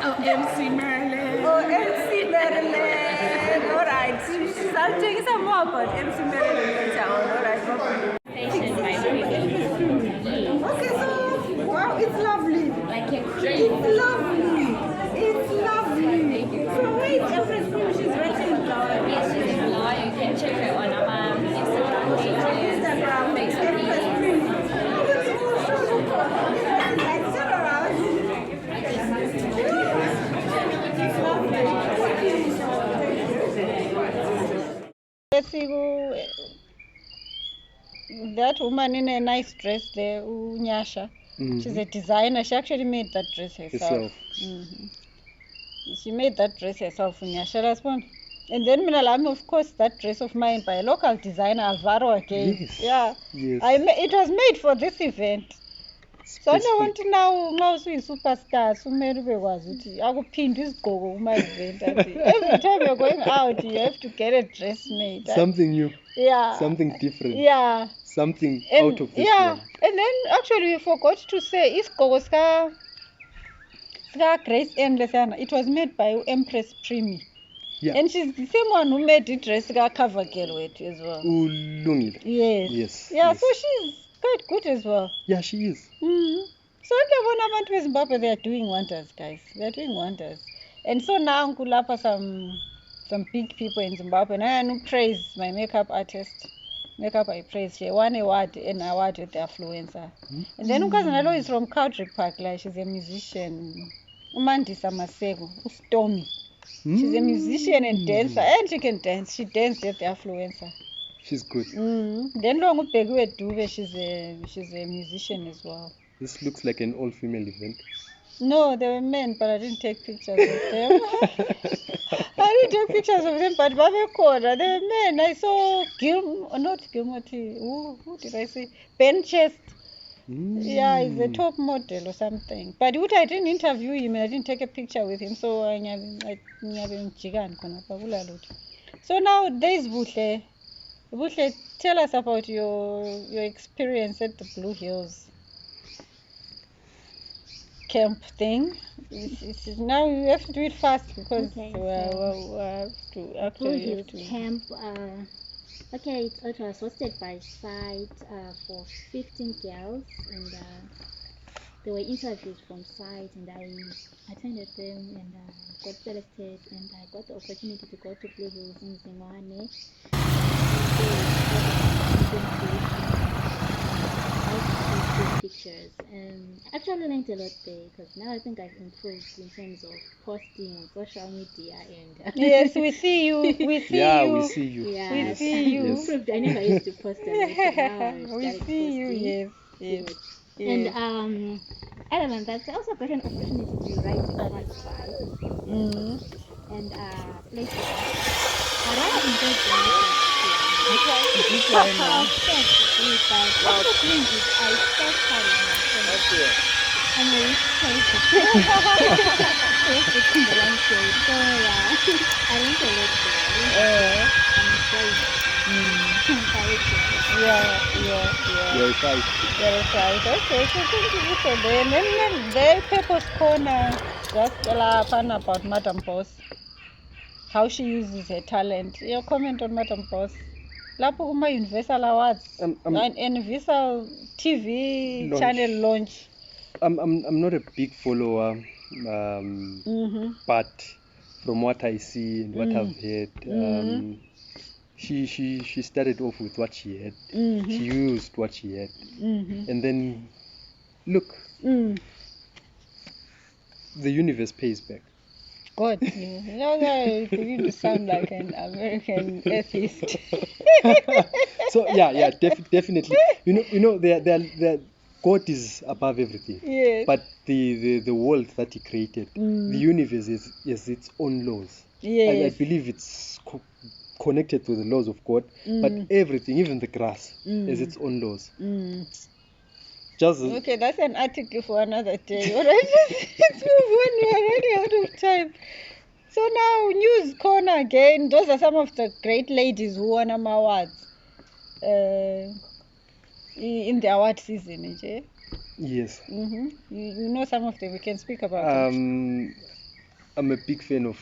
Oh, MC Marilyn. Oh, MC Marilyn. All right. I'll tell you some more about MC Marilyn later on. All right. Okay, so wow, it's lovely. It's lovely. It's lovely. So wait, Empress Cream, she's writing in flower. Yes, she's in flower. You can check her on our Instagram pages. Instagram, Empress Cream. Oh, that's so like, turn around. It's lovely. That woman in a nice dress there, Nyasha. She's a designer. She actually made that dress herself. She made that dress herself, Nyasha. Respond. And then Minalami, of course, that dress of mine by a local designer, Alvaro again. Yes. Yeah. Yes. It was made for this event. So I want to now see superstars who made it. I will pin this go my event. Every time you're going out, you have to get a dress made. Something new. Yeah. Something different. Yeah. Something And, out of this yeah. world. And then actually we forgot to say isigqoko sika Grace Endlesana. It was made by Empress Primi. Yeah. And she's the same one who made the dress sika cover girl with as well. Ulungile. Yes. Yes. Yeah, yes. so she's quite good as well. Yeah, she is. So abantu beZimbabwe, they are doing wonders, guys. They are doing wonders. And so now kulapha some big people in Zimbabwe. And I want to praise my makeup artist. Makeup I praise. She won an award with the Affluencer. And then Ukazanalo is from Country Park. Like, she's a musician. Umandisa Masego, Stormy. She's a musician and dancer. And she can dance. She danced at the Affluencer. She's good. Then Longu Pegwe Dube, she's a musician as well. This looks like an all-female event. No, they were men, but I didn't take pictures of them. I didn't take pictures of them, but Babe Koda, they were men. I saw who did I see? Ben Chest. Yeah, he's a top model or something. But I didn't interview him and I didn't take a picture with him, so so now there's Buhle. Buhle, tell us about your experience at the Blue Hills camp thing. Now you have to do it fast because we have to actually have to. Camp. Okay, it was hosted by site for 15 girls, and there were interviews from site, and I attended them and got selected, and I got the opportunity to go to Blue Hills in Zimane. Pictures, and I actually learned a lot there because now I think I've improved in terms of posting on social media and yes, we see you. We see you. We see you. Yeah, we see you. Improved. I never used to post a lot. We see you. Yes. And other than that, I also got an opportunity to write a website and places. I rather enjoyed the I'm a rich person. It's in the landscape. So yeah, I learned a lot there. You're right. Okay, so thank you for them. And then Purpose Corner, just about Madam Boss. How she uses her talent. Your comment on Madam Boss. Lapho kuma Universal Awards, Universal TV launch. Channel launch. I'm not a big follower, but from what I see and what I've heard, she started off with what she had. Mhm. She used what she had, Mhm. and then look, Mm. the universe pays back. God, you know that you begin to sound like an American atheist. So yeah, definitely. You know, there, God is above everything. Yes. But the world that He created, Mm. the universe is its own laws. I Yes. believe it's connected to the laws of God. But Mm. everything, even the grass, has Mm. its own laws. Mm. Just Okay, that's an article for another day. All right, let's move on. We are running out of time. So now, news corner again. Those are some of the great ladies who won awards in the award season. Okay? yes. You know some of them. We can speak about them. I'm a big fan of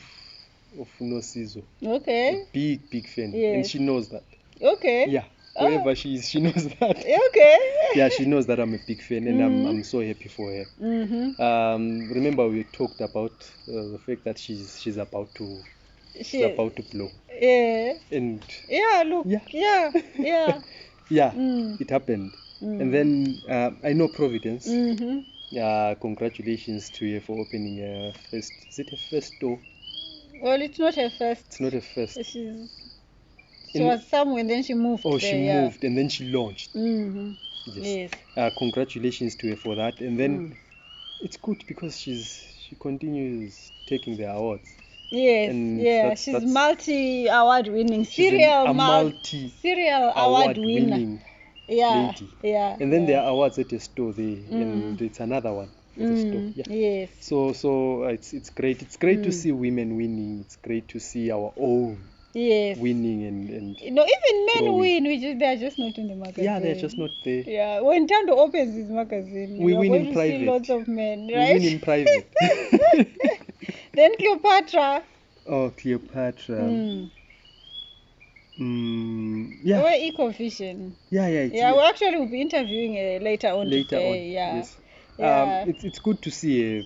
Nosizo. Okay. A big fan, and Yes. she knows that. Okay. Yeah. Oh. Wherever she is, she knows that. Okay. Yeah, she knows that I'm a big fan, and I'm so happy for her. Remember we talked about the fact that she's about to blow. Yeah. And Yeah. Look. Yeah. Yeah. yeah, it happened. And then I know Providence. Congratulations to her for opening a first. Is it a first store? Well, it's not her first. It's not a first. She was somewhere, and then she moved. Oh, there, she moved, and then she launched. Yes. Congratulations to her for that. And then it's good because she continues taking the awards. Yes, And she's multi-award winning, serial award winning. Yeah, lady. Yeah. And then there are awards at the store there, and it's another one at the store. Yeah. Yes. So it's great. It's great to see women winning. It's great to see our own winning and even men growing. win, they are just not in the magazine. Yeah, they're just not there. Yeah, when Tando opens his magazine, we win in to private. See lots of men, right? We win in private. Then Cleopatra. Oh, Cleopatra. Yeah. We're Ecovision. Yeah. We actually will be interviewing later on today. Yes. Yeah. It's good to see her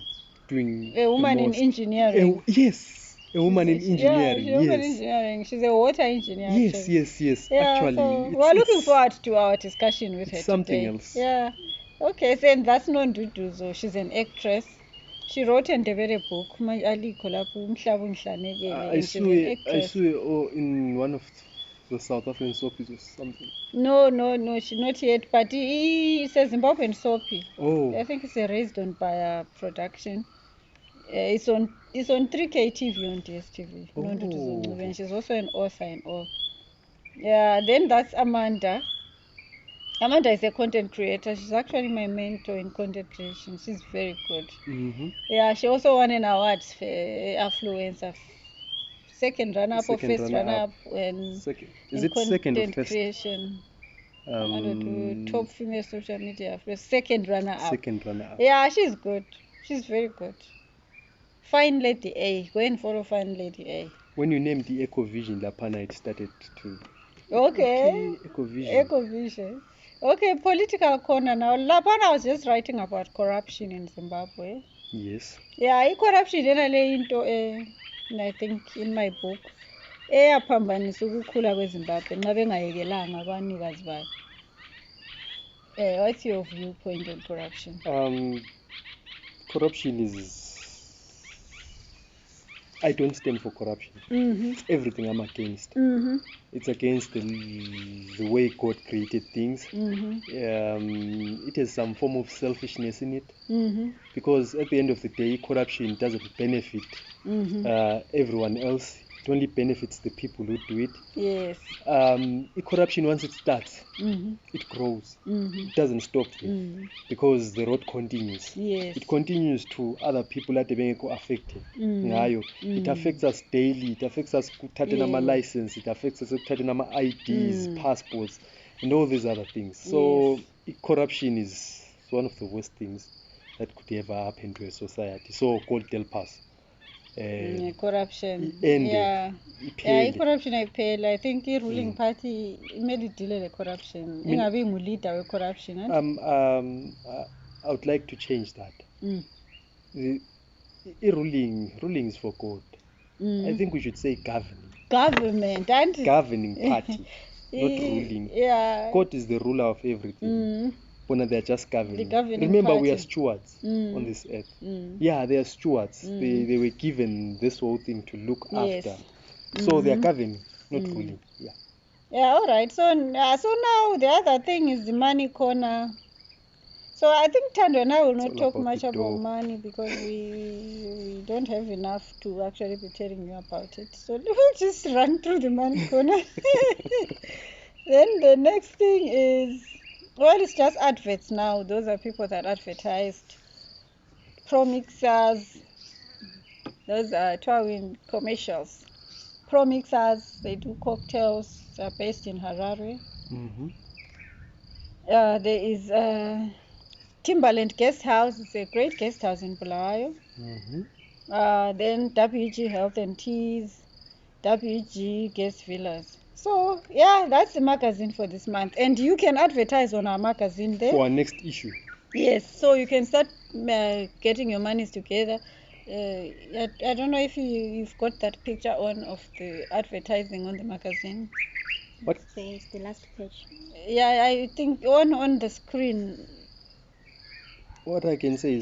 doing a woman in engineering. A woman in engineering. Yeah, she's a woman in engineering. She's a water engineer. Yes. Yeah, actually, so we're looking forward to our discussion with her something today. else. Yeah. Okay, then that's Nonduduzo. She's an actress. She wrote and developed a book. I saw her in one of the South African soapies or something. No, she's not yet. But it's a Zimbabwean soapy. Oh. I think it's a Raised on Fire production. It's on 3K TV on DSTV. Oh. And she's also an author and all. Yeah, then that's Amanda. Amanda is a content creator. She's actually my mentor in content creation. She's very good. Yeah, she also won an award for Affluencer. Second runner-up or first runner-up in content creation. Top female social media. Second runner-up. Yeah, she's good. She's very good. Fine Lady A. Go and follow Fine Lady A. When you named the Ecovision, Lapana, it started to... Okay. Ecovision. Okay, political corner now. Lapana was just writing about corruption in Zimbabwe. Yes. Yeah, corruption into I think in my book. Eyaphambanisa ukukhula kweZimbabwe nxa bengayekelanga abanikazi bayo. What's your viewpoint on corruption? Corruption is... I don't stand for corruption. Everything I'm against. It's against the way God created things. It has some form of selfishness in it. Because at the end of the day, corruption doesn't benefit everyone else. It only benefits the people who do it. Yes. Corruption, once it starts, it grows. It doesn't stop there because the road continues. Yes. It continues to other people that are affected. It affects us daily. It affects us with license. It affects us with IDs, passports, and all these other things. So corruption is one of the worst things that could ever happen to a society. So God help us. Corruption. Corruption I think the ruling party made it deal with corruption. Leader with corruption. I would like to change that. Ruling is for God. I think we should say governing. government and governing party, not ruling. Yeah. God is the ruler of everything. Bona, they are just governing. governing Remember, we are party. stewards on this earth. Mm. Yeah, they are stewards. They were given this whole thing to look Yes. after. So they are governing, not ruling. Yeah. Yeah, all right. So now the other thing is the money corner. So I think Tando and I will not all talk about much the about dough. money because we don't have enough to actually be telling you about it. So we'll just run through the money corner. Then the next thing is, well, it's just adverts now. Those are people that advertised. Pro mixers, those are Twawin commercials. Pro mixers, they do cocktails. They're based in Harare. There is Timberland Guest House. It's a great guest house in Bulawayo. Then WG Health and Teas, WG Guest Villas. So yeah, that's the magazine for this month, and you can advertise on our magazine there For our next issue. Yes, so you can start getting your monies together. I don't know if you've got that picture on of the advertising on the magazine. What? It's the last page. Yeah, I think on the screen. What I can say is